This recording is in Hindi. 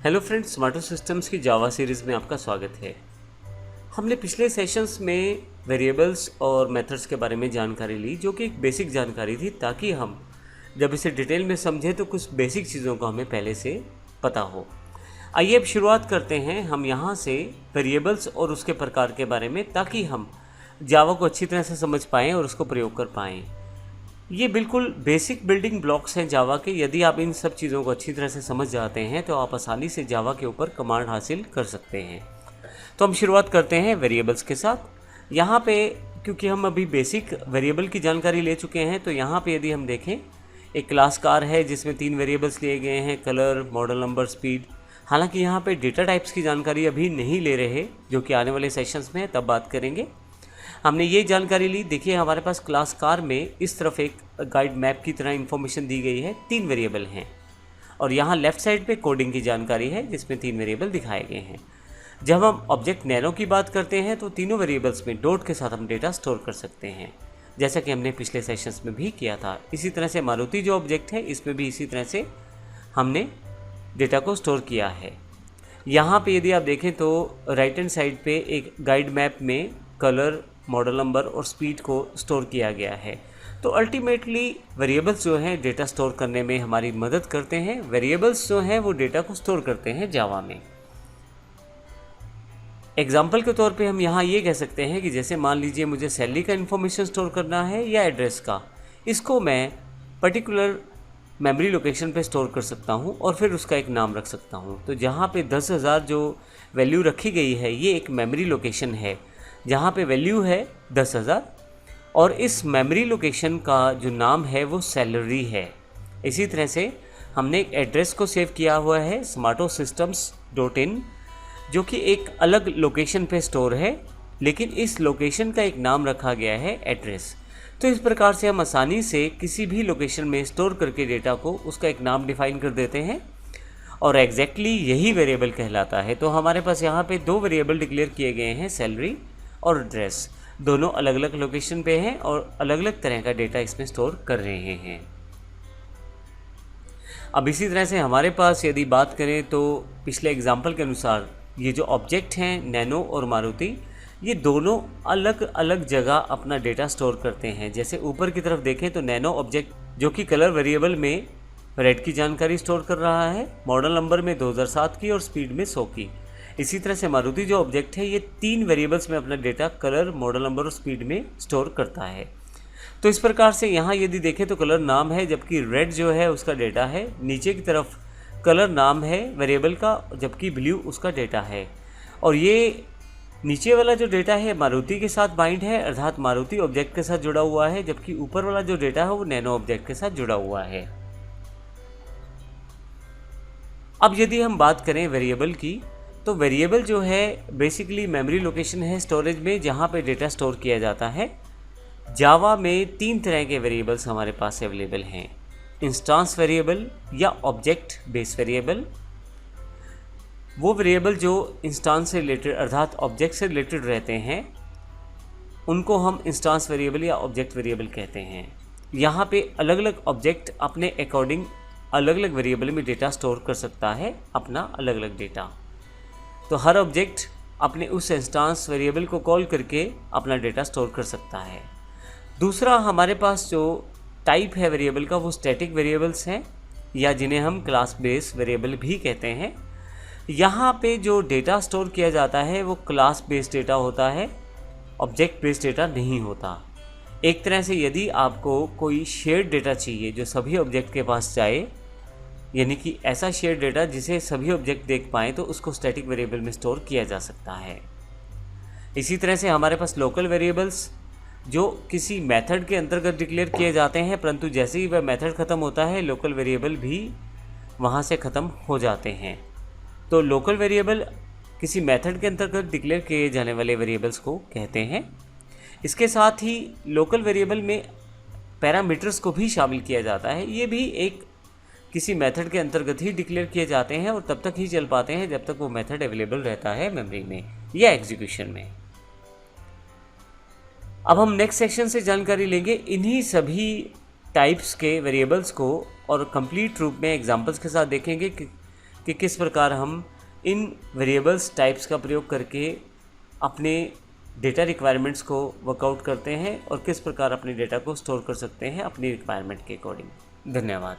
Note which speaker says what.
Speaker 1: हेलो फ्रेंड्स, स्मार्टर सिस्टम्स की जावा सीरीज़ में आपका स्वागत है। हमने पिछले सेशंस में वेरिएबल्स और मेथड्स के बारे में जानकारी ली, जो कि एक बेसिक जानकारी थी, ताकि हम जब इसे डिटेल में समझें तो कुछ बेसिक चीज़ों को हमें पहले से पता हो। आइए अब शुरुआत करते हैं हम यहाँ से वेरिएबल्स और उसके प्रकार के बारे में, ताकि हम जावा को अच्छी तरह से समझ पाएँ और उसको प्रयोग कर पाएँ। ये बिल्कुल बेसिक बिल्डिंग ब्लॉक्स हैं जावा के। यदि आप इन सब चीज़ों को अच्छी तरह से समझ जाते हैं तो आप आसानी से जावा के ऊपर कमांड हासिल कर सकते हैं। तो हम शुरुआत करते हैं वेरिएबल्स के साथ। यहाँ पे क्योंकि हम अभी बेसिक वेरिएबल की जानकारी ले चुके हैं, तो यहाँ पे यदि हम देखें, एक क्लास कार है जिसमें 3 वेरिएबल्स लिए गए हैं, कलर, मॉडल नंबर, स्पीड। हालांकि यहाँ पे डेटा टाइप्स की जानकारी अभी नहीं ले रहे, जो कि आने वाले सेशंस में तब बात करेंगे। हमने ये जानकारी ली। देखिए, हमारे पास क्लास कार में इस तरफ एक गाइड मैप की तरह इन्फॉर्मेशन दी गई है, 3 वेरिएबल हैं, और यहाँ लेफ्ट साइड पे कोडिंग की जानकारी है जिसमें 3 वेरिएबल दिखाए गए हैं। जब हम ऑब्जेक्ट नैनो की बात करते हैं तो तीनों वेरिएबल्स में डॉट के साथ हम डेटा स्टोर कर सकते हैं, जैसा कि हमने पिछले सेशंस में भी किया था। इसी तरह से मारुति जो ऑब्जेक्ट है, इसमें भी इसी तरह से हमने डेटा को स्टोर किया है। यहाँ पे यदि आप देखें तो राइट हैंड साइड पे एक गाइड मैप में कलर, मॉडल नंबर और स्पीड को स्टोर किया गया है। तो अल्टीमेटली वेरिएबल्स जो हैं डेटा स्टोर करने में हमारी मदद करते हैं। वेरिएबल्स जो हैं वो डेटा को स्टोर करते हैं जावा में। एग्जाम्पल के तौर पे हम यहाँ ये कह सकते हैं कि जैसे मान लीजिए मुझे सैलरी का इन्फॉर्मेशन स्टोर करना है या एड्रेस का, इसको मैं पर्टिकुलर मेमोरी लोकेशन पे स्टोर कर सकता हूँ और फिर उसका एक नाम रख सकता हूँ। तो जहाँ पे 10,000 जो वैल्यू रखी गई है, ये एक मेमोरी लोकेशन है जहाँ पे वैल्यू है 10,000, और इस मेमोरी लोकेशन का जो नाम है वो सैलरी है। इसी तरह से हमने एक एड्रेस को सेव किया हुआ है smartosystems.in, जो कि एक अलग लोकेशन पे स्टोर है, लेकिन इस लोकेशन का एक नाम रखा गया है एड्रेस। तो इस प्रकार से हम आसानी से किसी भी लोकेशन में स्टोर करके डेटा को उसका एक नाम डिफाइन कर देते हैं, और एग्जैक्टली यही वेरिएबल कहलाता है। तो हमारे पास यहाँ पे 2 वेरिएबल डिक्लेयर किए गए हैं, सैलरी और एड्रेस। दोनों अलग अलग लोकेशन पे हैं और अलग अलग तरह का डेटा इसमें स्टोर कर रहे हैं। अब इसी तरह से हमारे पास यदि बात करें तो पिछले एग्जाम्पल के अनुसार ये जो ऑब्जेक्ट हैं नैनो और मारुति, ये दोनों अलग अलग जगह अपना डेटा स्टोर करते हैं। जैसे ऊपर की तरफ देखें तो नैनो ऑब्जेक्ट जो कि कलर वेरिएबल में रेड की जानकारी स्टोर कर रहा है, मॉडल नंबर में 2007 की और स्पीड में 100 की। इसी तरह से मारुति जो ऑब्जेक्ट है, ये 3 वेरिएबल्स में अपना डेटा कलर, मॉडल नंबर और स्पीड में स्टोर करता है। तो इस प्रकार से यहाँ यदि देखें तो कलर नाम है, जबकि रेड जो है उसका डेटा है। नीचे की तरफ कलर नाम है वेरिएबल का, जबकि ब्लू उसका डेटा है। और ये नीचे वाला जो डेटा है मारुति के साथ बाइंड है, अर्थात मारुति ऑब्जेक्ट के साथ जुड़ा हुआ है, जबकि ऊपर वाला जो डेटा है वो नैनो ऑब्जेक्ट के साथ जुड़ा हुआ है। अब यदि हम बात करें वेरिएबल की, तो वेरिएबल जो है बेसिकली मेमोरी लोकेशन है स्टोरेज में, जहाँ पे डेटा स्टोर किया जाता है। जावा में 3 तरह के वेरिएबल्स हमारे पास अवेलेबल हैं, इंस्टांस वेरिएबल या ऑब्जेक्ट बेस वेरिएबल। वो वेरिएबल जो इंस्टांस से रिलेटेड अर्थात ऑब्जेक्ट से रिलेटेड रहते हैं, उनको हम इंस्टांस वेरिएबल या ऑब्जेक्ट वेरिएबल कहते हैं। यहाँ पे अलग अलग ऑब्जेक्ट अपने अकॉर्डिंग अलग अलग वेरिएबल में डेटा स्टोर कर सकता है, अपना अलग अलग डेटा। तो हर ऑब्जेक्ट अपने उस इंस्टांस वेरिएबल को कॉल करके अपना डेटा स्टोर कर सकता है। दूसरा, हमारे पास जो टाइप है वेरिएबल का, वो स्टैटिक वेरिएबल्स हैं, या जिन्हें हम क्लास बेस वेरिएबल भी कहते हैं। यहाँ पे जो डेटा स्टोर किया जाता है वो क्लास बेस्ड डेटा होता है, ऑब्जेक्ट बेस्ड डेटा नहीं होता। एक तरह से यदि आपको कोई शेयर्ड डेटा चाहिए जो सभी ऑब्जेक्ट के पास जाए, यानी कि ऐसा शेयर डेटा जिसे सभी ऑब्जेक्ट देख पाएँ, तो उसको स्टैटिक वेरिएबल में स्टोर किया जा सकता है। इसी तरह से हमारे पास लोकल वेरिएबल्स जो किसी मेथड के अंतर्गत डिक्लेयर किए जाते हैं, परंतु जैसे ही वह मेथड ख़त्म होता है लोकल वेरिएबल भी वहाँ से ख़त्म हो जाते हैं। तो लोकल वेरिएबल किसी मेथड के अंतर्गत डिक्लेयर किए जाने वाले वेरिएबल्स को कहते हैं। इसके साथ ही लोकल वेरिएबल में पैरामीटर्स को भी शामिल किया जाता है। ये भी एक किसी मेथड के अंतर्गत ही डिक्लेयर किए जाते हैं और तब तक ही चल पाते हैं जब तक वो मेथड अवेलेबल रहता है मेमोरी में या एग्जीक्यूशन में। अब हम नेक्स्ट सेक्शन से जानकारी लेंगे इन्हीं सभी टाइप्स के वेरिएबल्स को और कंप्लीट रूप में एग्जांपल्स के साथ देखेंगे कि कि किस प्रकार हम इन वेरिएबल्स टाइप्स का प्रयोग करके अपने डेटा रिक्वायरमेंट्स को वर्कआउट करते हैं और किस प्रकार अपने डेटा को स्टोर कर सकते हैं अपनी रिक्वायरमेंट के अकॉर्डिंग। धन्यवाद।